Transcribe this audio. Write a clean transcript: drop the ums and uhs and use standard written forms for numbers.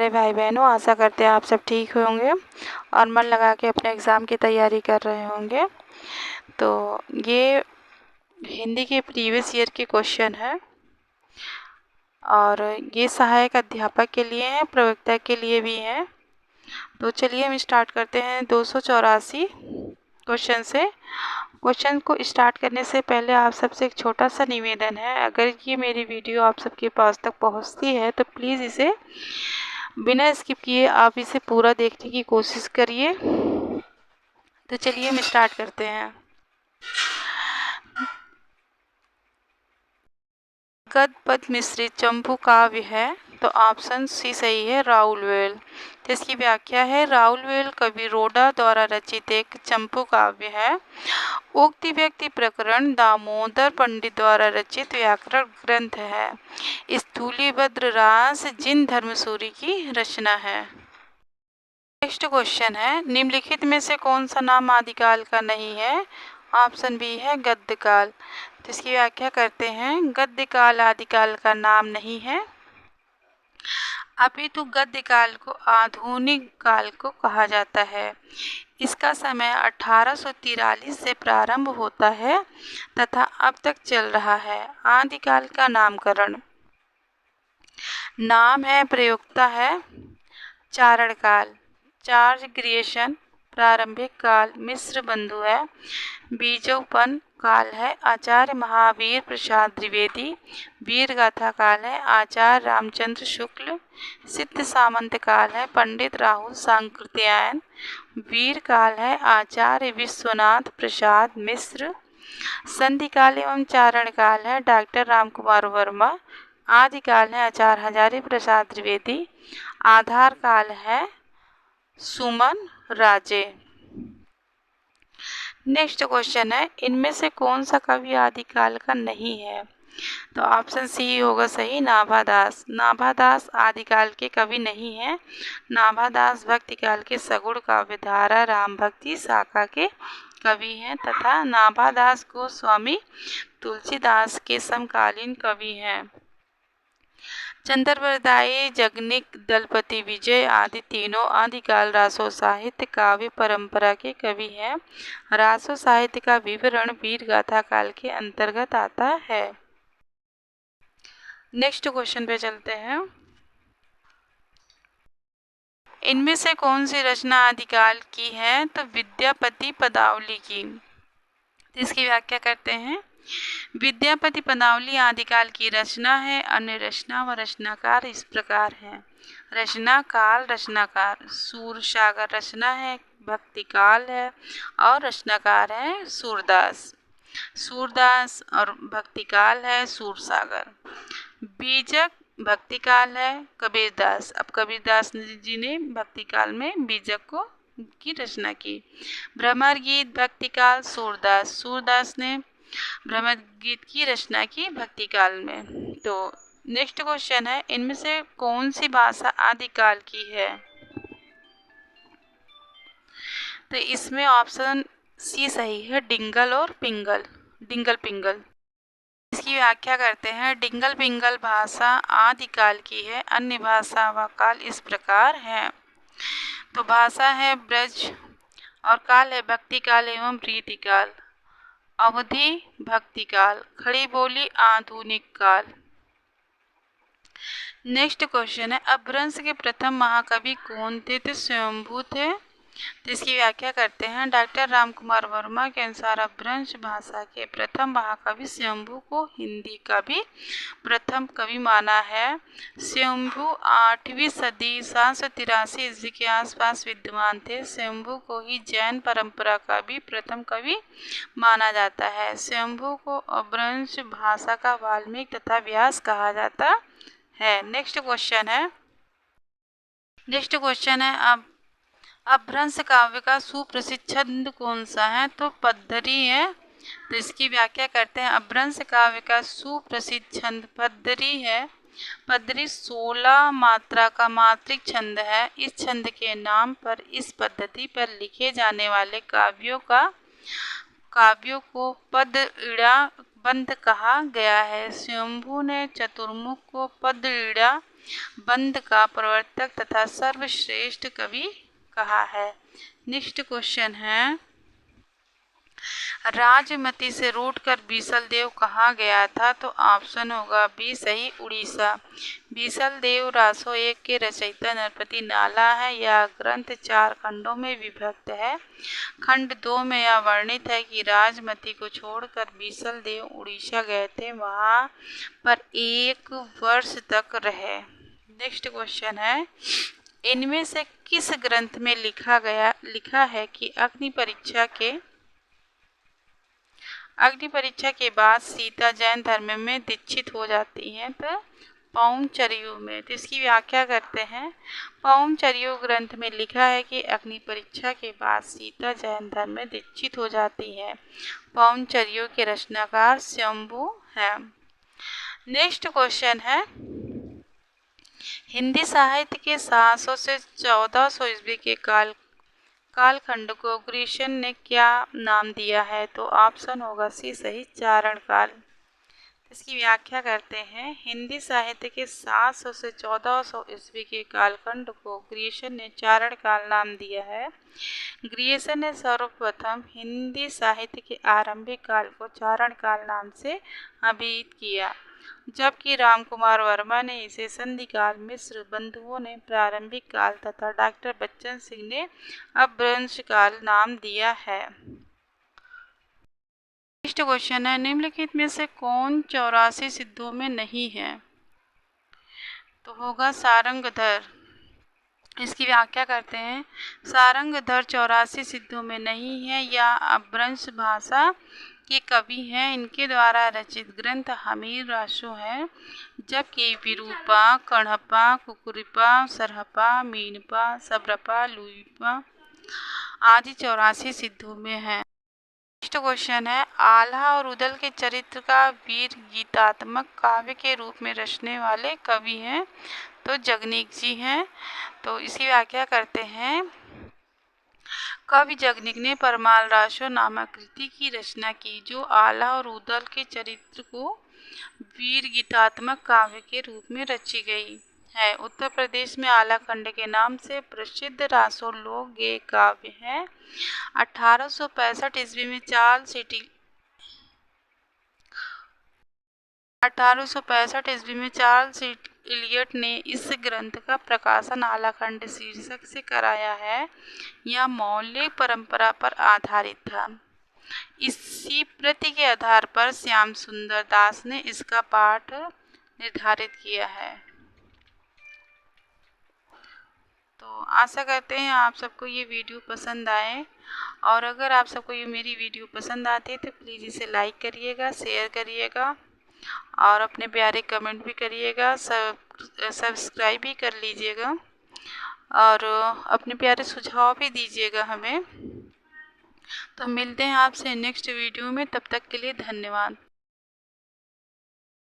प्यारे भाई बहनों, आशा करते हैं आप सब ठीक होंगे और मन लगा के अपने एग्ज़ाम की तैयारी कर रहे होंगे। तो ये हिंदी के प्रीवियस ईयर के क्वेश्चन है और ये सहायक अध्यापक के लिए हैं, प्रवक्ता के लिए भी हैं। तो चलिए हम स्टार्ट करते हैं 284 क्वेश्चन से। क्वेश्चन को स्टार्ट करने से पहले आप सबसे एक छोटा सा निवेदन है, अगर ये मेरी वीडियो आप सबके पास तक पहुंचती है तो प्लीज़ इसे बिना स्किप किए आप इसे पूरा देखने की कोशिश करिए। तो चलिए हम स्टार्ट करते हैं। गद्य पद्य मिश्रित चंपू काव्य है, तो ऑप्शन सी सही है, राउलवेल। तो इसकी व्याख्या है, राउलवेल कवि रोडा द्वारा रचित एक चंपू काव्य है। उक्ति व्यक्ति प्रकरण दामोदर पंडित द्वारा रचित व्याकरण ग्रंथ है। स्थूलीभद्र रास जिन धर्मसूरी की रचना है। नेक्स्ट क्वेश्चन है, निम्नलिखित में से कौन सा नाम आदिकाल का नहीं है? ऑप्शन बी है गद्यकाल। तो इसकी व्याख्या करते हैं, गद्यकाल आदिकाल का नाम नहीं है, अपितु गद्यकाल को आधुनिक काल को कहा जाता है। इसका समय 1843 से प्रारंभ होता है तथा अब तक चल रहा है। आदिकाल का नामकरण नाम है, प्रयोक्ता है चारण काल, चार्ज क्रिएशन प्रारंभिक काल, मिश्र बंधु है, बीजोपन काल है, आचार्य महावीर प्रसाद द्विवेदी, वीर गाथा काल है, आचार्य रामचंद्र शुक्ल, सिद्ध सामंत काल है, पंडित राहुल सांकृत्यायन, वीर काल है, आचार्य विश्वनाथ प्रसाद मिश्र, संधि काल एवं चारण काल है, डॉक्टर रामकुमार वर्मा, आदिकाल है, आचार्य हजारी प्रसाद द्विवेदी, आधार काल है, सुमन राजे। नेक्स्ट क्वेश्चन है, इनमें से कौन सा कवि आदिकाल का नहीं है? तो ऑप्शन सी होगा सही, नाभादास। नाभादास आदिकाल के कवि नहीं है। नाभादास भक्ति काल के सगुण काव्यधारा राम भक्ति शाखा के कवि हैं तथा नाभादास गोस्वामी तुलसीदास के समकालीन कवि हैं। चंद्रवरदाई, जगनिक, दलपति विजय आदि तीनों आदिकाल रासो साहित्य काव्य परंपरा के कवि हैं। रासो साहित्य का विवरण वीर गाथा काल के अंतर्गत आता है। नेक्स्ट क्वेश्चन पे चलते हैं, इनमें से कौन सी रचना आदिकाल की है? तो विद्यापति पदावली की। तो इसकी व्याख्या करते हैं, विद्यापति पदावली आदिकाल की रचना है। अन्य रचना व रचनाकार इस प्रकार हैं। रचना काल, रचनाकार सूरसागर रचना है, भक्ति काल है और रचनाकार है सूरदास। सूरदास और भक्ति काल है सूरसागर। बीजक भक्ति काल है कबीरदास। अब कबीरदास जी ने भक्ति काल में बीजक को की रचना की। भ्रमर गीत भक्ति काल सूरदास। सूरदास ने भ्रमर गीत की रचना की भक्ति काल में। तो नेक्स्ट क्वेश्चन है, इनमें से कौन सी भाषा आदिकाल की है? तो इसमें ऑप्शन सी सही है, डिंगल और पिंगल, डिंगल पिंगल। इसकी व्याख्या करते हैं, डिंगल पिंगल भाषा आदिकाल की है। अन्य भाषा व काल इस प्रकार है। तो भाषा है ब्रज और काल है भक्ति काल एवं प्रीति काल। अवधि भक्ति काल, खड़ी बोली आधुनिक काल। नेक्स्ट क्वेश्चन है, अपभ्रंश के प्रथम महाकवि कौन थे? तो स्वयंभू थे। तो इसकी व्याख्या करते हैं, डॉक्टर रामकुमार वर्मा के अनुसार अपभ्रंश भाषा के प्रथम महाकवि स्वयंभू को हिंदी का भी प्रथम कवि माना है। स्वयंभू 8वीं सदी 783 ईस्वी के आसपास विद्यमान थे। स्वयंभू को ही जैन परंपरा का भी प्रथम कवि माना जाता है। स्वयंभू को अपभ्रंश भाषा का वाल्मीकि तथा व्यास कहा जाता है। नेक्स्ट क्वेश्चन है, अब अपभ्रंश काव्य का सुप्रसिद्ध छंद कौन सा है? तो पद्धरी है। तो इसकी व्याख्या करते हैं, अपभ्रंश काव्य का सुप्रसिद्ध छंद पद्धरी है। पद्धरी 16 मात्रा का मात्रिक छंद है। इस छंद के नाम पर इस पद्धति पर लिखे जाने वाले काव्यों को पद ईड़ा बंध कहा गया है। स्वयंभू ने चतुर्मुख को पद ईड़ा बंद का प्रवर्तक तथा सर्वश्रेष्ठ कवि कहा है। नेक्स्ट क्वेश्चन है, राजमती से रूठकर बीसल देव कहाँ गया था? तो ऑप्शन होगा बी सही, उड़ीसा। बीसल देव रासो 1 के रचयिता नरपति नाला है। यह ग्रंथ 4 खंडों में विभक्त है। खंड 2 में यह वर्णित है कि राजमती को छोड़कर बीसल देव उड़ीसा गए थे, वहाँ पर 1 वर्ष तक रहे। नेक्स्ट क्वेश्चन है, इनमें से किस ग्रंथ में लिखा है कि अग्नि परीक्षा के बाद सीता जैन धर्म में दीक्षित हो जाती हैं? तो पौंचर्यु में। तो इसकी व्याख्या करते हैं। पौंचर्यु ग्रंथ में लिखा है कि अग्नि परीक्षा के बाद सीता जैन धर्म में दीक्षित हो जाती है। पौंचर्यु के रचनाकार शंभु है। नेक्स्ट क्वेश्चन है, हिंदी साहित्य के 700 से 1400 ईस्वी के कालखंड को ग्रीशन ने क्या नाम दिया है? तो ऑप्शन होगा सी सही, चारण काल। इसकी व्याख्या करते हैं। हिंदी साहित्य के 700 से 1400 ईस्वी के कालखंड को ग्रीशन ने चारण काल नाम दिया है। ग्रीसन ने सर्वप्रथम हिंदी साहित्य के आरंभिक काल को चारण काल नाम से अभिहित किया, जबकि रामकुमार वर्मा ने इसे संधिकाल, मिश्र बंधुओं ने प्रारंभिक काल तथा डॉक्टर बच्चन सिंह ने अपभ्रंश काल नाम दिया है। नेक्स्ट क्वेश्चन है, निम्नलिखित में से कौन 84 सिद्धों में नहीं है? तो होगा सारंगधर। इसकी व्याख्या करते हैं। सारंगधर 84 सिद्धों में नहीं है। या अपभ्रंश भाषा के कवि हैं। इनके द्वारा रचित ग्रंथ हमीर रासो है, जबकि विरूपा, कण्हपा, कुकुरिपा, सरहपा, मीनपा, सबरपा, लुईपा आदि 84 सिद्धों में है। नेक्स्ट क्वेश्चन है, आल्हा और उदल के चरित्र का वीर गीतात्मक काव्य के रूप में रचने वाले कवि हैं? तो जगनीक जी हैं। तो इसी व्याख्या करते हैं। कवि जगनीक ने परमाल रासो नामक कृति की रचना की, जो आल्हा और उदल के चरित्र को वीर गीतात्मक काव्य के रूप में रची गई है। उत्तर प्रदेश में आलाखंड के नाम से प्रसिद्ध रासो लोक गेय काव्य है। 1865 ईस्वी में चार्ल्स इलियट ने इस ग्रंथ का प्रकाशन आलाखंड शीर्षक से कराया है। यह मौलिक परंपरा पर आधारित था। इसी प्रति के आधार पर श्याम सुंदर दास ने इसका पाठ निर्धारित किया है। तो आशा करते हैं आप सबको ये वीडियो पसंद आए, और अगर आप सबको ये मेरी वीडियो पसंद आती है तो प्लीज़ इसे लाइक करिएगा, शेयर करिएगा और अपने प्यारे कमेंट भी करिएगा, सब्सक्राइब भी कर लीजिएगा और अपने प्यारे सुझाव भी दीजिएगा हमें। तो मिलते हैं आपसे नेक्स्ट वीडियो में, तब तक के लिए धन्यवाद।